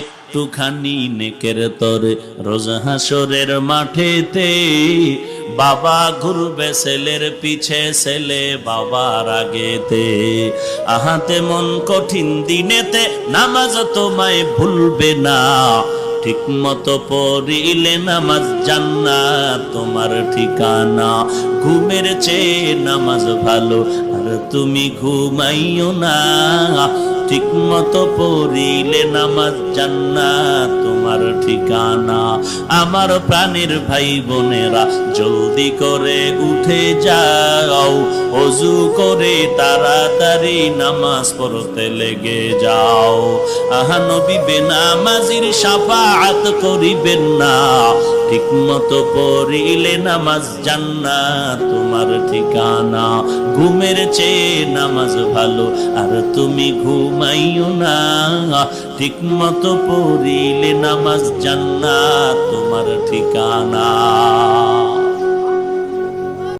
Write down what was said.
একটুখানি নেকের তরে রোজ হাসরের মাঠেতে বাবা ঘুরবে ছেলের পিছে, ছেলে বাবার আগেতে। আহাতে মন কঠিন দিনেতে নামাজ তোমায় ভুলবে না, ঠিক মতো পড়িলে নামাজ জান্নাত তোমার ঠিকানা। ঘুমের চেয়ে নামাজ ভালো আর তুমি ঘুমাইও না, ঠিক মতো পড়িলে নামাজ জান্নাত তোমার ঠিকানা। আমার প্রাণের ভাই বোনেরা জলদি করে উঠে যাও, ওযু করে তাড়াতাড়ি নামাজ পড়তে লেগে যাও। আহা নবী বেনামাজির শাফাআত করিবেন না, ঠিক মতো পড়িলে নামাজ জান্নাত তোমার ঠিকানা। ঘুমের চেয়ে নামাজ ভালো আর তুমি ঘুমাইও না, ঠিক মতো পড়িলে নামাজ জান্নাত তোমার ঠিকানা।